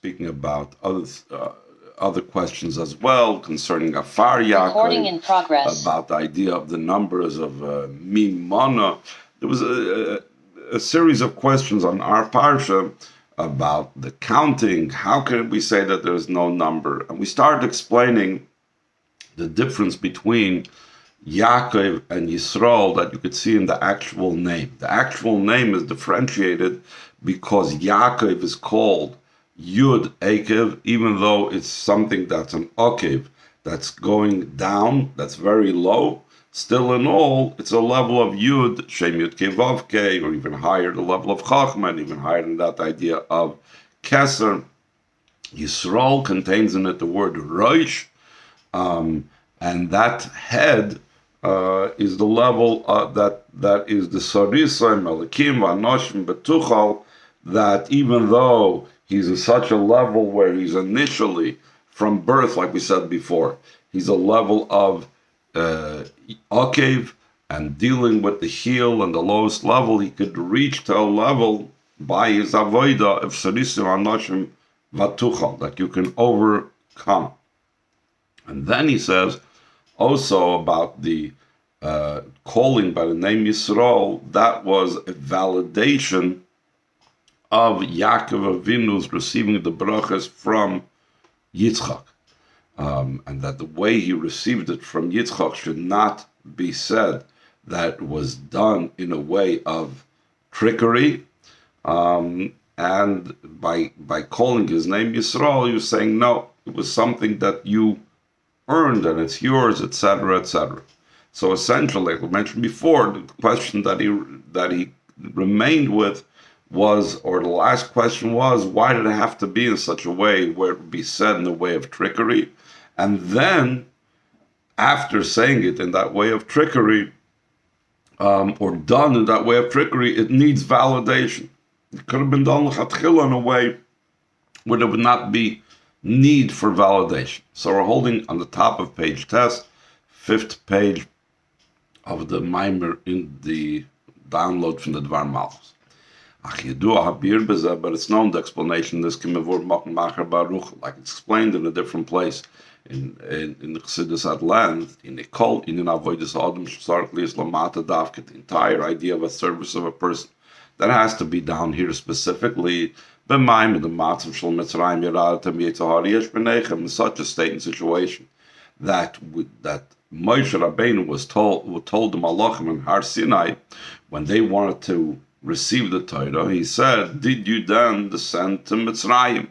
speaking about other questions as well concerning Afar Yaakov. Recording in progress. About the idea of the numbers of Mimona. There was a series of questions on our parsha about the counting. How can we say that there is no number? And we started explaining the difference between Yaakov and Yisrael that you could see in the actual name. The actual name is differentiated because Yaakov is called Yud Akev, even though it's something that's an Akev, that's going down, that's very low. Still in all, it's a level of Yud, Shem Yud Kei Vav Kei, or even higher, the level of Chachma, and even higher than that idea of Keser. Yisrael contains in it the word Roish, and that head is the level that is the Sarisa, Melikim, Anoshim, Betuchal, that even though he's in such a level where he's initially, from birth, like we said before, he's a level of Akev, and dealing with the heel and the lowest level, he could reach to a level by his avoida of Sarisim Anoshim Vatuchal, that you can overcome. And then he says also about the calling by the name Yisrael, that was a validation of Yaakov Avinu's receiving the brachas from Yitzchak. And that the way he received it from Yitzchak should not be said that was done in a way of trickery. And by calling his name Yisrael, you're saying, no, it was something that you earned and it's yours, etc., etc. So essentially, like we mentioned before, the question that he remained with was, or the last question was, why did it have to be in such a way where it would be said in a way of trickery? And then, after saying it in that way of trickery, or done in that way of trickery, it needs validation. It could have been done in a way where there would not be need for validation. So we're holding on the top of page test, 5th page of the Maimer in the download from the Dvar Malchus. But it's known the explanation. This like it's explained in a different place in the Chassidus at length. In avoidus adam shtarkli lamata davket, the entire idea of a service of a person that has to be down here specifically. B'mayim the matzav shel Mitzrayim yaratem yitzahar yesh b'nechem, in such a state and situation that Moshe Rabbeinu was told the Malachim in Har Sinai when they wanted to receive the Torah, he said, did you then descend to Mitzrayim?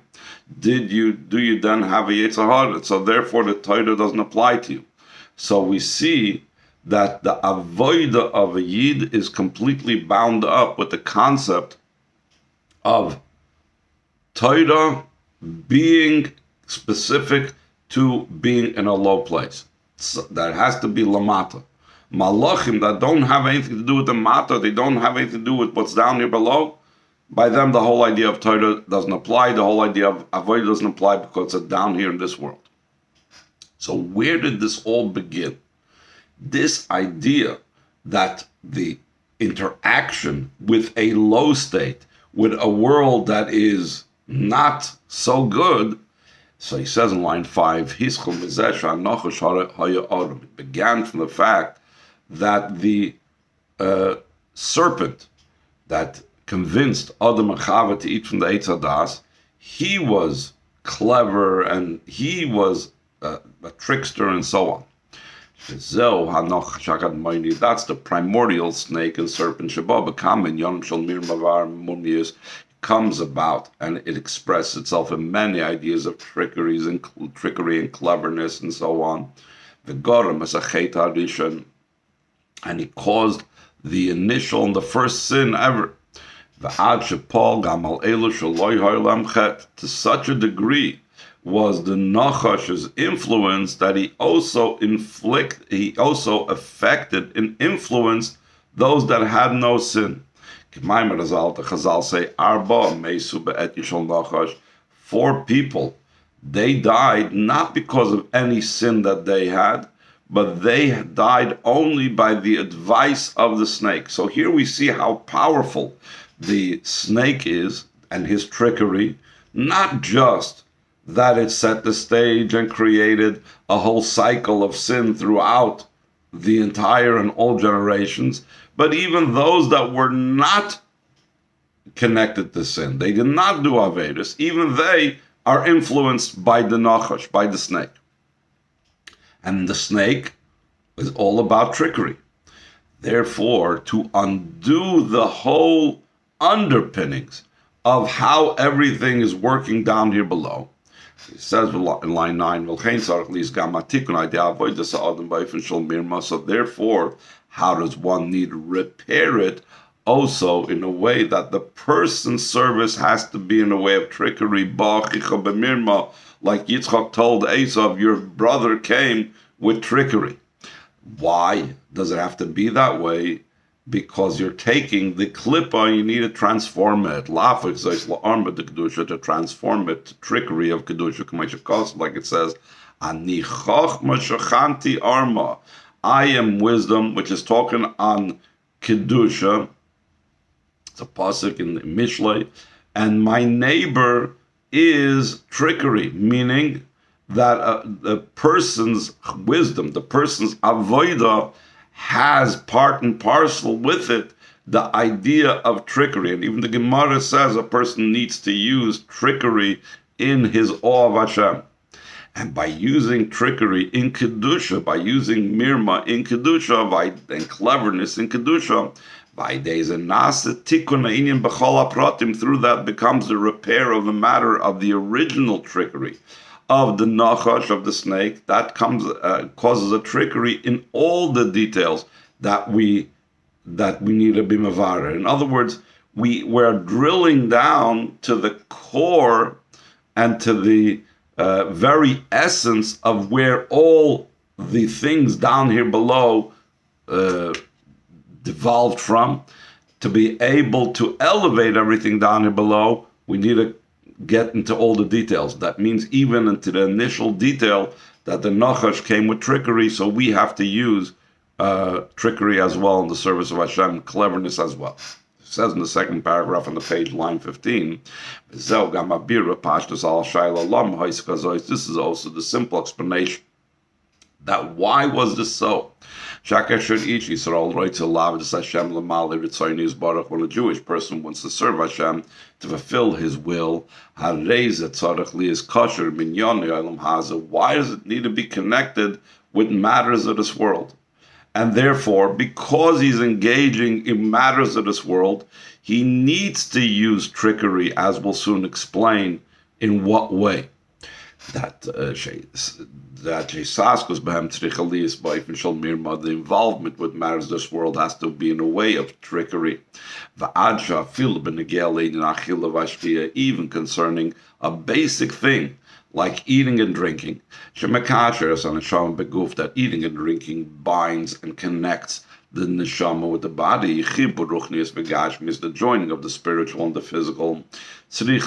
Do you then have a Yetzer Hara? So therefore the Torah doesn't apply to you. So we see that the avoida of a Yid is completely bound up with the concept of Torah being specific to being in a low place. So that has to be Lamata. Malachim that don't have anything to do with the Mata, they don't have anything to do with what's down here below, by them the whole idea of Torah doesn't apply, the whole idea of Avodah doesn't apply because it's down here in this world. So where did this all begin? This idea that the interaction with a low state, with a world that is not so good, so he says in line 5, it began from the fact that the serpent that convinced Adam and Chava to eat from the Eitz Hadas, he was clever and he was a trickster and so on. That's the primordial snake and serpent comes about, and it expresses itself in many ideas of trickery and cleverness and so on. The Goram is a chet hadishon, and he caused the initial and the first sin ever. To such a degree was the Nachash's influence that he also affected and influenced those that had no sin. Chazal say, 4 people, they died not because of any sin that they had, but they died only by the advice of the snake. So here we see how powerful the snake is and his trickery, Not just that it set the stage and created a whole cycle of sin throughout the entire and all generations, but even those that were not connected to sin, they did not do Avedis, even they are influenced by the Nachash, by the snake. And the snake is all about trickery. Therefore, to undo the whole underpinnings of how everything is working down here below, it says in line 9, so therefore, how does one need to repair it? Also, in a way that the person's service has to be in a way of trickery, like Yitzchak told Esav, your brother came with trickery. Why does it have to be that way? Because you're taking the klippa, you need to transform it. To transform it to trickery of kedusha, like it says, Ani chochma shachanti arma. I am wisdom, which is talking on kedusha. It's a pasuk in the Mishlei, and my neighbor is trickery, meaning that the person's wisdom, the person's avodah, has part and parcel with it the idea of trickery. And even the Gemara says a person needs to use trickery in his awe of Hashem. And by using trickery in Kedusha, by using mirma in Kedusha, and cleverness in Kedusha, by days and nasa tikkun ha'inyan b'chol hapratim, through that becomes the repair of the matter of the original trickery of the nachash, of the snake. That causes a trickery in all the details that we need to be mavara. In other words, we're drilling down to the core and to the very essence of where all the things down here below devolved from. To be able to elevate everything down here below, we need to get into all the details. That means even into the initial detail that the Nachash came with trickery, so we have to use trickery as well in the service of Hashem, cleverness as well. It says in the second paragraph on the page, line 15, this is also the simple explanation that why was this so? When a Jewish person wants to serve Hashem, to fulfill his will, why does it need to be connected with matters of this world? And therefore, because he's engaging in matters of this world, he needs to use trickery, as we'll soon explain in what way. The involvement with matters of this world has to be in a way of trickery. Even concerning a basic thing like eating and drinking. That eating and drinking binds and connects the neshama with the body. Is the joining of the spiritual and the physical. The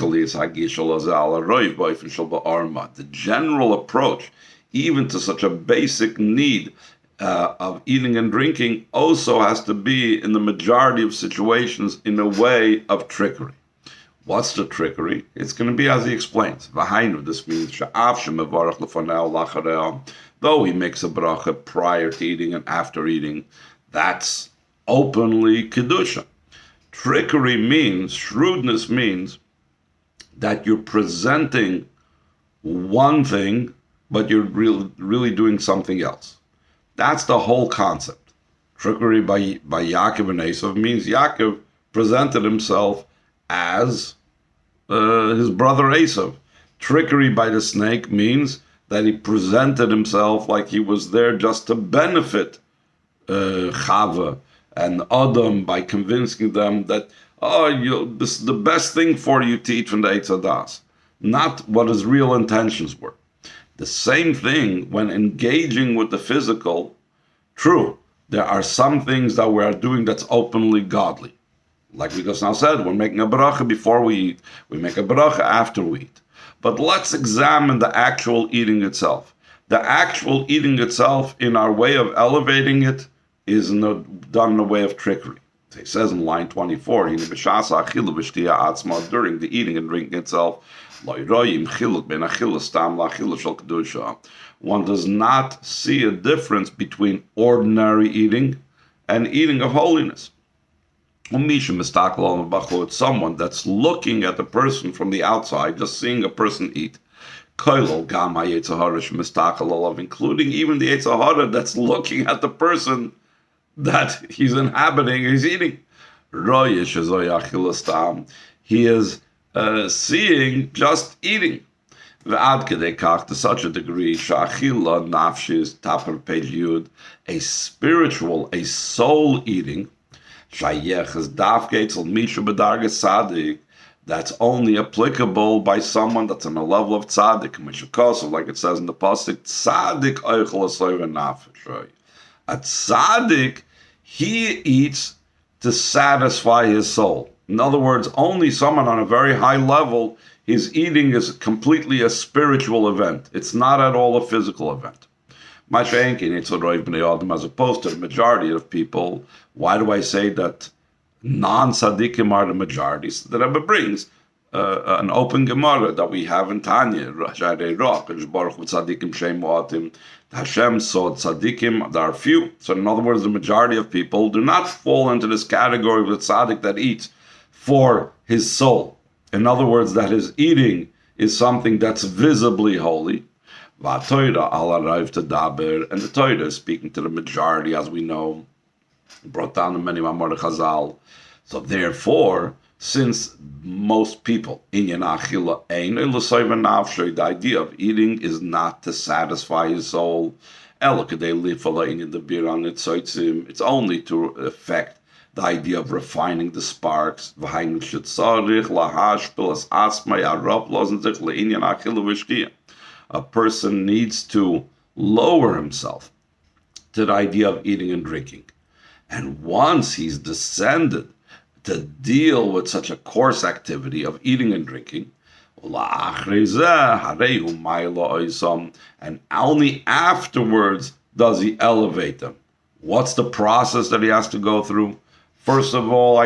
general approach, even to such a basic need of eating and drinking, also has to be, in the majority of situations, in a way of trickery. What's the trickery? It's going to be as he explains. This means though he makes a bracha prior to eating and after eating, that's openly kedusha. Trickery means, shrewdness means, that you're presenting one thing, but you're really doing something else. That's the whole concept. Trickery by Yaakov and Esav means Yaakov presented himself as his brother Esav. Trickery by the snake means that he presented himself like he was there just to benefit Chava and Adam by convincing them that, this is the best thing for you to eat from the Eitz Hadas, not what his real intentions were. The same thing when engaging with the physical. True, there are some things that we are doing that's openly godly. Like we just now said, we're making a bracha before we eat. We make a bracha after we eat. But let's examine the actual eating itself. The actual eating itself, in our way of elevating it, is done in a way of trickery. So he says in line 24, during the eating and drinking itself, one does not see a difference between ordinary eating and eating of holiness. It's someone that's looking at the person from the outside, just seeing a person eat, including even the Yetzer Hara that's looking at the person that he's inhabiting, he's eating. He is seeing just eating. To such a degree, a spiritual, a soul eating, that's only applicable by someone that's on a level of tzaddik, like it says in the pasuk, tzaddik oichel nafesh. A tzaddik, he eats to satisfy his soul. In other words, only someone on a very high level, his eating is completely a spiritual event. It's not at all a physical event. As opposed to the majority of people. Why do I say that non-tzaddikim are the majority? So the Rebbe brings an open Gemara that we have in Tanya. Hashem saw tzaddikim, there are few. So in other words, the majority of people do not fall into this category of the tzaddik that eats for his soul. In other words, that his eating is something that's visibly holy. And the Torah is speaking to the majority, as we know, brought down in many Mamar Chazal. So therefore, since most people, the idea of eating is not to satisfy his soul, it's only to affect the idea of refining the sparks. A person needs to lower himself to the idea of eating and drinking. And once he's descended to deal with such a coarse activity of eating and drinking, and only afterwards does he elevate them. What's the process that he has to go through? First of all,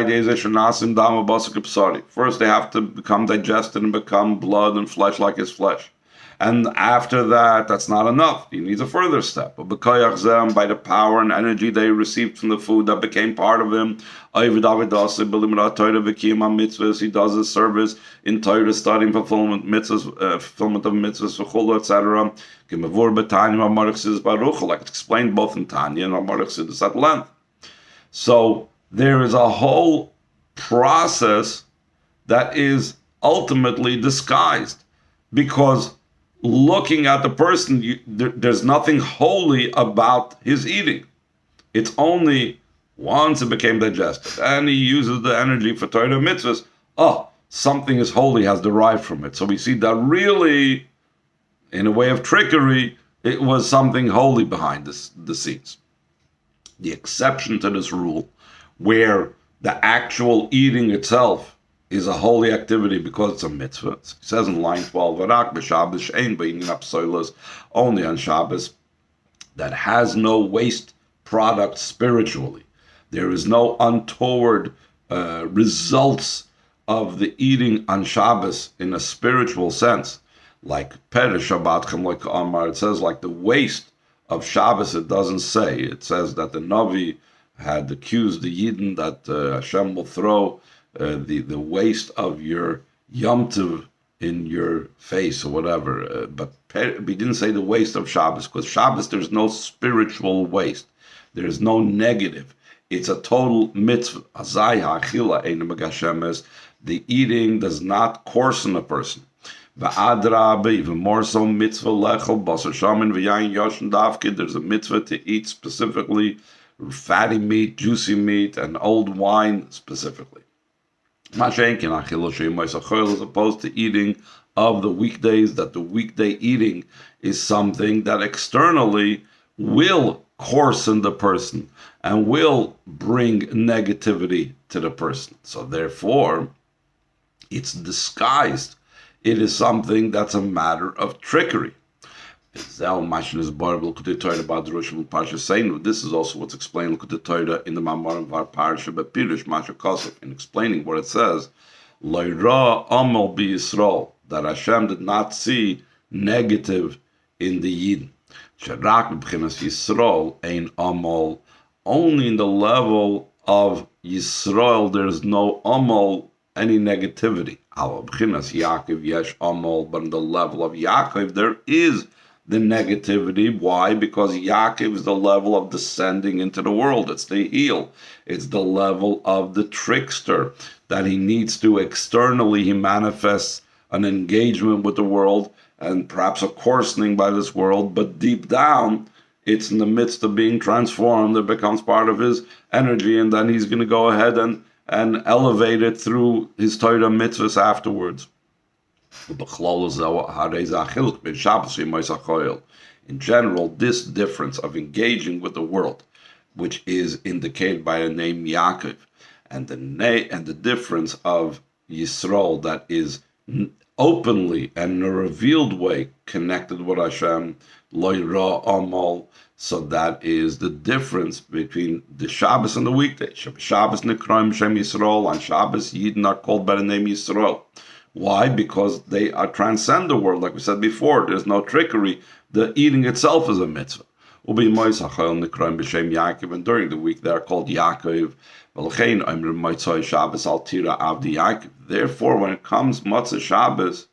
first they have to become digested and become blood and flesh like his flesh. And after that, that's not enough. He needs a further step. By the power and energy they received from the food that became part of him, he does his service in Torah, studying fulfillment fulfillment of mitzvahs, etc. Like it's explained both in Tanya and Amarach Sidus at length. So there is a whole process that is ultimately disguised, because looking at the person, there's nothing holy about his eating. It's only once it became digested and he uses the energy for Torah mitzvahs, something is holy has derived from it. So we see that really, in a way of trickery, it was something holy behind the scenes. The exception to this rule, where the actual eating itself is a holy activity because it's a mitzvah. It says in line 12, only on Shabbos, that has no waste product spiritually. There is no untoward results of the eating on Shabbos in a spiritual sense. Like Perish Shabbat, like Amar, it says like the waste of Shabbos, it doesn't say. It says that the Navi had accused the Yidden that Hashem will throw the waste of your Yom Tov in your face or whatever. But we didn't say the waste of Shabbos, because Shabbos there's no spiritual waste. There's no negative. It's a total mitzvah. The eating does not coarsen a person. Even more so, mitzvah lechel basar shamin v'yayin yoshin davkid. There's a mitzvah to eat specifically fatty meat, juicy meat, and old wine specifically. As opposed to eating of the weekdays, that the weekday eating is something that externally will coarsen the person and will bring negativity to the person. So therefore, it's disguised. It is something that's a matter of trickery. This is also what's explained in the Mamarim Var Parsha Bepirish Masha Kosov, in explaining what it says. Loira Amol Bi Yisrael, that Hashem did not see negative in the Yidden. Sharak B'chinas Yisrael Ein Amol. Only in the level of Yisrael there is no Amol, any negativity. Al B'chinas Yaakov Yesh Amol, but in the level of Yaakov there is the negativity. Why? Because Yaakov is the level of descending into the world. It's the heel. It's the level of the trickster that he needs to externally. He manifests an engagement with the world and perhaps a coarsening by this world, but deep down, it's in the midst of being transformed. It becomes part of his energy, and then he's going to go ahead and elevate it through his Torah mitzvahs afterwards. In general, this difference of engaging with the world, which is indicated by the name Yaakov, and the difference of Yisrael that is openly and in a revealed way connected with Hashem, Loira Amal. So that is the difference between the Shabbos and the weekday. Shabbos Nikraim Shem Yisrael. On Shabbos, Yidden are called by the name Yisrael. Why? Because they transcend the world. Like we said before, there's no trickery. The eating itself is a mitzvah. And during the week, they are called Yaakov. Therefore, when it comes Matzah Shabbos,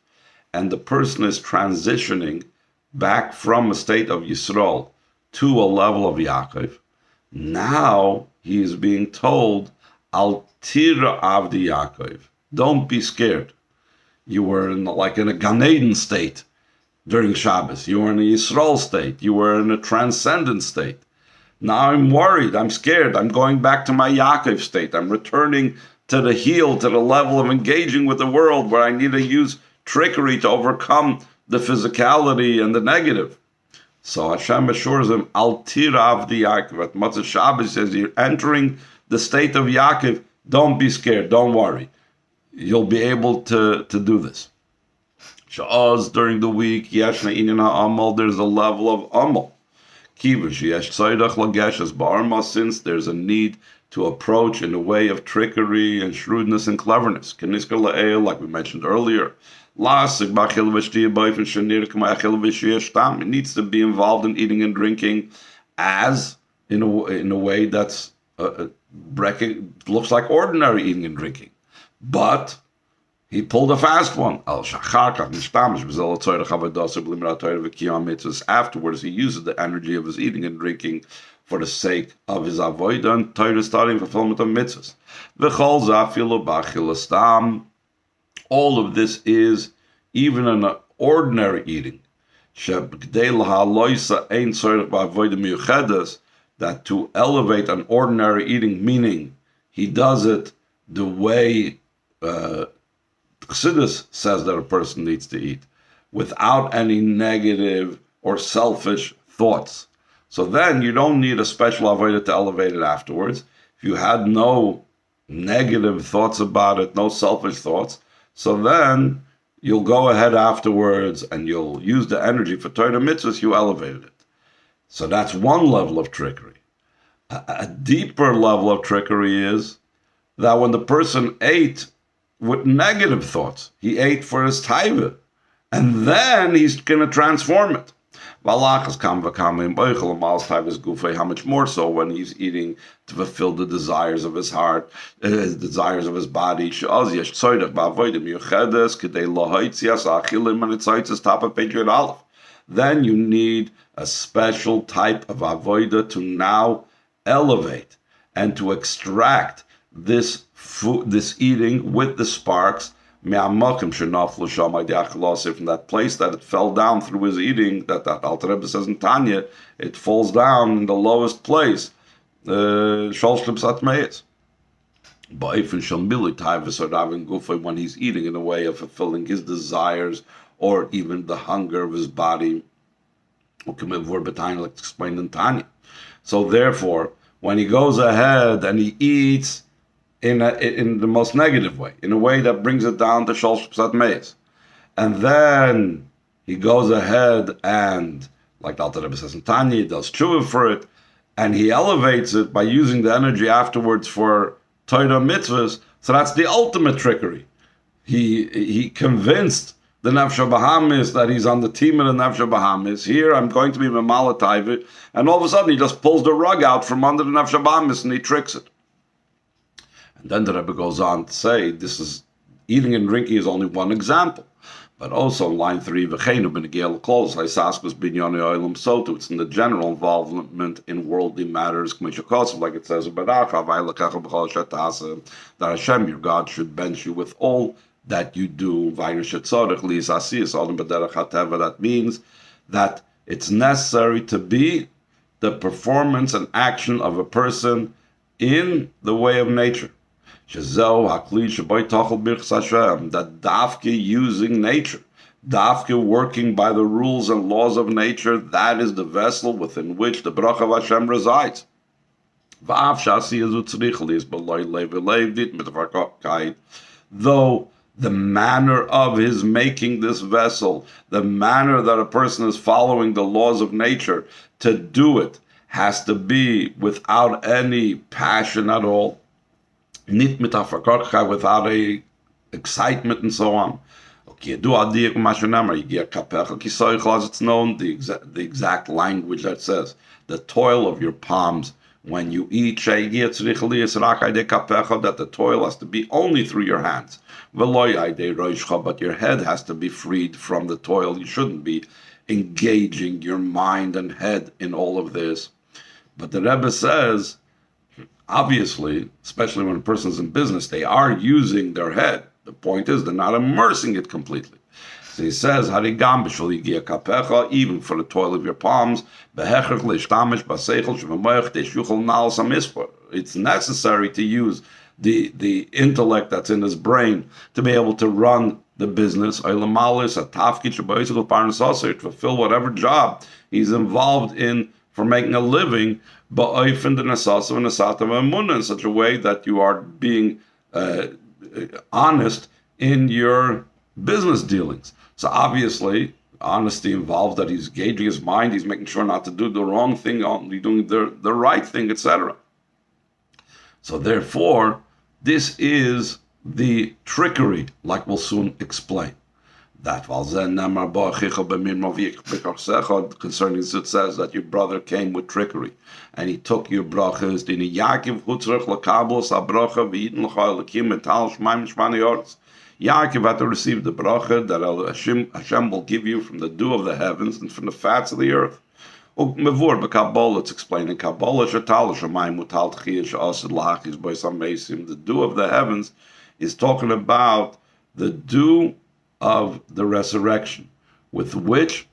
and the person is transitioning back from a state of Yisrael to a level of Yaakov, now he is being told, Al Tira Avdi Yaakov. Don't be scared. You were in a Gan Eden state during Shabbos. You were in a Yisrael state. You were in a transcendent state. Now I'm worried. I'm scared. I'm going back to my Yaakov state. I'm returning to the heel, to the level of engaging with the world where I need to use trickery to overcome the physicality and the negative. So Hashem assures him, Al Tira Avdi Yaakov. At Matzah Shabbos says, you're entering the state of Yaakov. Don't be scared. Don't worry. You'll be able to do this. Sha'az, during the week, Yeshna Inyan Ha'amal, there's a level of Amal. Kivish, Yesh Tzaydach Lageshes Ba'arma, since there's a need to approach in a way of trickery and shrewdness and cleverness. Keniska La'el, like we mentioned earlier. It needs to be involved in eating and drinking as in a way that's looks like ordinary eating and drinking. But he pulled a fast one. Afterwards, he uses the energy of his eating and drinking for the sake of his avodah and Torah studying, fulfillment of mitzvahs. All of this is even an ordinary eating. That to elevate an ordinary eating, meaning he does it the way Chassidus says that a person needs to eat, without any negative or selfish thoughts. So then you don't need a special avodah to elevate it afterwards. If you had no negative thoughts about it, no selfish thoughts, so then you'll go ahead afterwards and you'll use the energy for Torah mitzvahs, you elevated it. So that's one level of trickery. A deeper level of trickery is that when the person ate with negative thoughts, he ate for his taiva, and then he's going to transform it. How much more so when he's eating to fulfill the desires of his heart, the desires of his body. Then you need a special type of avodah to now elevate and to extract this food, this eating with the sparks from that place that it fell down through his eating, that Alter Rebbe says in Tanya, it falls down in the lowest place. When he's eating in a way of fulfilling his desires or even the hunger of his body, like explained in Tanya. So therefore, when he goes ahead and he eats in the most negative way, in a way that brings it down to Shol Psat Meis, and then he goes ahead and, like the Alter Rebbe says in Tanya, he does tshuva for it, and he elevates it by using the energy afterwards for Torah mitzvahs. So that's the ultimate trickery. He convinced the Nefesh Bahamis that he's on the team of the Nefesh Bahamis. Here, I'm going to be Mamalataivit, and all of a sudden he just pulls the rug out from under the Nefesh Bahamis and he tricks it. And then the Rebbe goes on to say, this is eating and drinking is only one example. But also in line 3, V'cheinu b'negel klos, Haisaskus b'nyonei oilam sotu. It's in the general involvement in worldly matters, like it says, that Hashem, your God, should bench you with all that you do. That means that it's necessary to be the performance and action of a person in the way of nature. That dafke using nature, dafke working by the rules and laws of nature, that is the vessel within which the bracha of Hashem resides. Though the manner of his making this vessel, the manner that a person is following the laws of nature to do it, has to be without any passion at all, without a excitement and so on. It's known the exact language that says the toil of your palms when you eat, that the toil has to be only through your hands. But your head has to be freed from the toil. You shouldn't be engaging your mind and head in all of this. But the Rebbe says, obviously, especially when a person's in business, they are using their head. The point is, they're not immersing it completely. So he says, even for the toil of your palms, it's necessary to use the intellect that's in his brain to be able to run the business, to fulfill whatever job he's involved in for making a living, in such a way that you are being honest in your business dealings. So obviously, honesty involves that he's gauging his mind, he's making sure not to do the wrong thing, only doing the right thing, etc. So therefore, this is the trickery, like we'll soon explain. That concerning it says that your brother came with trickery and he took your brachas. Yaakov had to receive the bracha that Hashem will give you from the dew of the heavens and from the fats of the earth. It's explained in Kabbalah, the dew of the heavens is talking about the dew of the resurrection, with which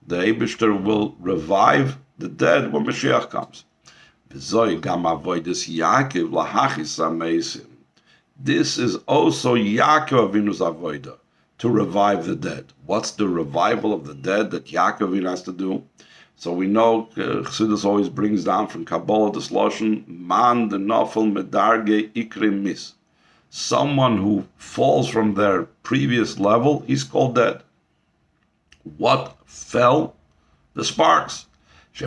the Eibishter will revive the dead when Mashiach comes. This is also Yaakov Avinu's avodah, to revive the dead. What's the revival of the dead that Yaakov Avinu has to do? So we know Chassidus always brings down from Kabbalah this lashon, man the nafel medarge ikre mis. Someone who falls from their previous level, he's called dead. What fell? The sparks. These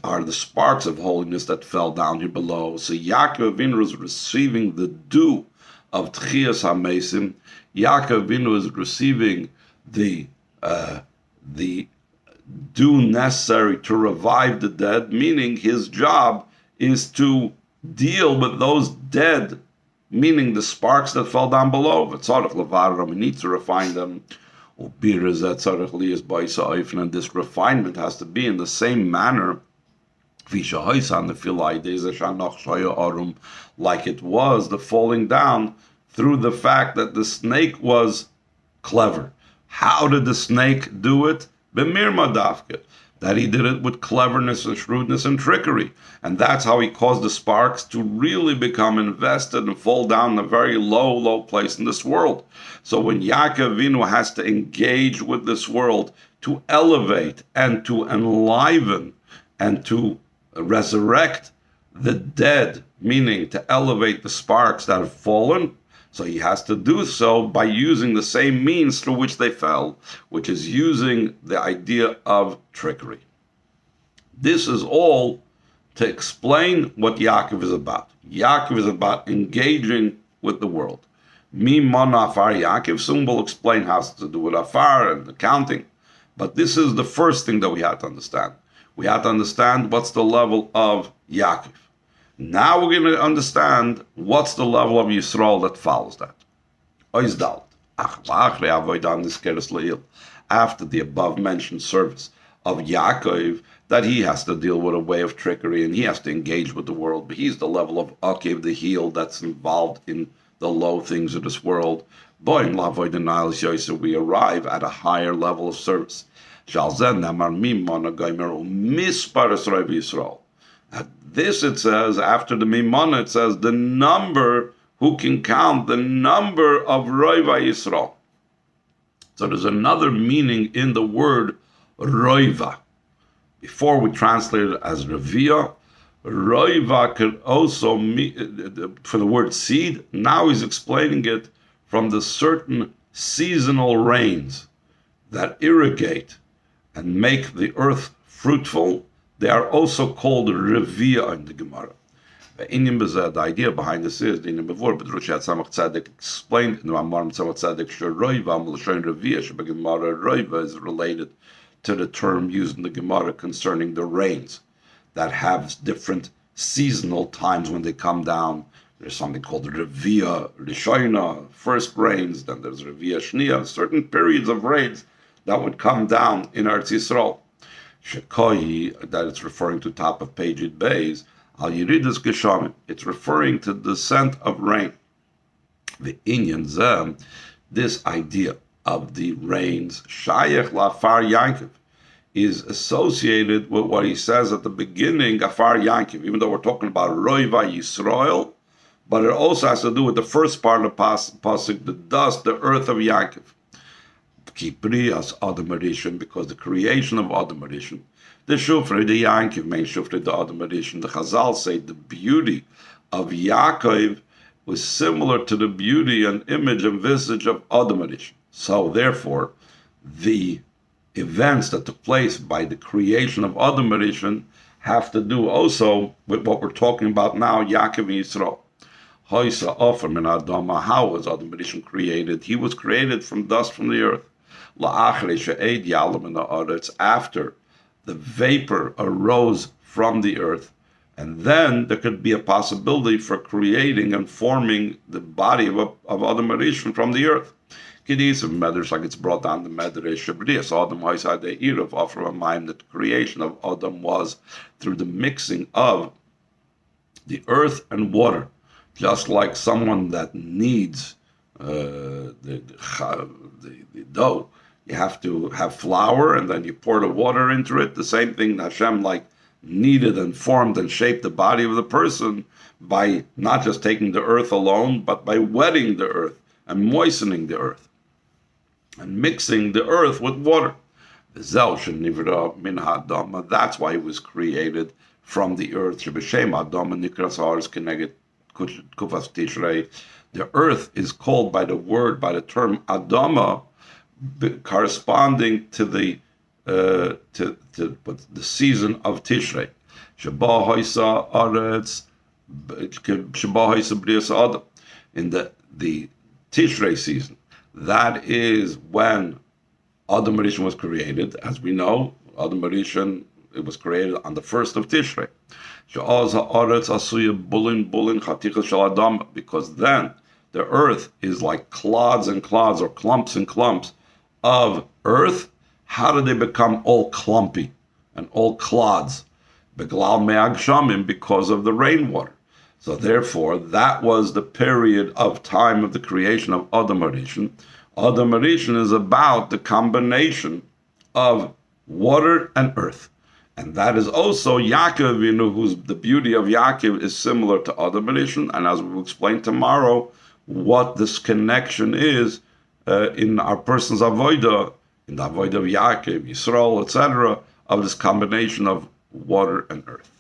are the sparks of holiness that fell down here below. So Yaakov Avinu is receiving the dew of Tchias HaMesim. Yaakov Avinu is receiving the dew necessary to revive the dead, meaning his job is to deal with those dead, meaning the sparks that fell down below. We need to refine them. And this refinement has to be in the same manner like it was the falling down through the fact that the snake was clever. How did the snake do it? B'mirma dafke. That he did it with cleverness and shrewdness and trickery. And that's how he caused the sparks to really become invested and fall down in a very low place in this world. So when Yaakov Avinu has to engage with this world to elevate and to enliven and to resurrect the dead, meaning to elevate the sparks that have fallen, So he has to do so by using the same means through which they fell, which is using the idea of trickery. This is all to explain what Yaakov is about. Yaakov is about engaging with the world. Mimana afar Yaakov, soon we'll explain how to do with afar and the counting. But this is the first thing that we have to understand. We have to understand what's the level of Yaakov. Now we're going to understand what's the level of Yisrael that follows that. After the above mentioned service of Yaakov, that he has to deal with a way of trickery and he has to engage with the world, but he's the level of Akev, the heel that's involved in the low things of this world. We arrive at a higher level of service. At this it says, after the Mimana, it says the number who can count, the number of Roiva Yisrael. So there's another meaning in the word Roiva. Before we translate it as Revia, Roiva could also mean, for the word seed, now he's explaining it from the certain seasonal rains that irrigate and make the earth fruitful. They are also called Revia in the Gemara. The idea behind this is, the explained in the Rambam Tzemach Tzedek, Roiva is related to the term used in the Gemara concerning the rains that have different seasonal times when they come down. There's something called Revia Rishona, first rains, then there's Revia Shnia, certain periods of rains that would come down in Eretz Yisrael. Shekoi, that it's referring to top of page Yud Beis, Al Yiridas Geshamim, it's referring to the descent of rain. The Inyan Zem, this idea of the rains, Shayech Lafar Yaakov, is associated with what he says at the beginning, Afar Yaakov, even though we're talking about Roiva Yisrael, but it also has to do with the first part of the pasuk, the dust, the earth of Yaakov. Kiprias Adam Rishon, because the creation of Adam Rishon, the Shufrei, the Yaakov, main Shufrei, the Adam Rishon, the Chazal say the beauty of Yaakov was similar to the beauty and image and visage of Adam Rishon. So therefore, the events that took place by the creation of Adam Rishon have to do also with what we're talking about now, Yaakov and Yisrael. How was Adam Rishon created? He was created from dust from the earth. It's after the vapor arose from the earth, and then there could be a possibility for creating and forming the body of Adam Rishon from the earth. Kidis of Medrash, like it's brought down the Medrash, Adam Hoysad the Erev, offer a mind that the creation of Adam was through the mixing of the earth and water, just like someone that needs the dough. You have to have flour, and then you pour the water into it. The same thing Hashem kneaded and formed and shaped the body of the person by not just taking the earth alone, but by wetting the earth and moistening the earth and mixing the earth with water. That's why it was created from the earth. The earth is called by the term Adama, corresponding to the season of Tishrei. In the Tishrei season, that is when Adam Rishon was created. As we know, Adam Rishon, it was created on the 1st of Tishrei. Because then the earth is like clods and clods, or clumps and clumps of earth. How did they become all clumpy and all clods? Because of the rainwater. So therefore, that was the period of time of the creation of Adam Rishon. Adam Rishon is about the combination of water and earth. And that is also Yaakov, who's the beauty of Yaakov is similar to Adam Rishon. And as we will explain tomorrow, what this connection is in our person's avodah, in the avodah of Yaakov, Yisrael, etc., of this combination of water and earth.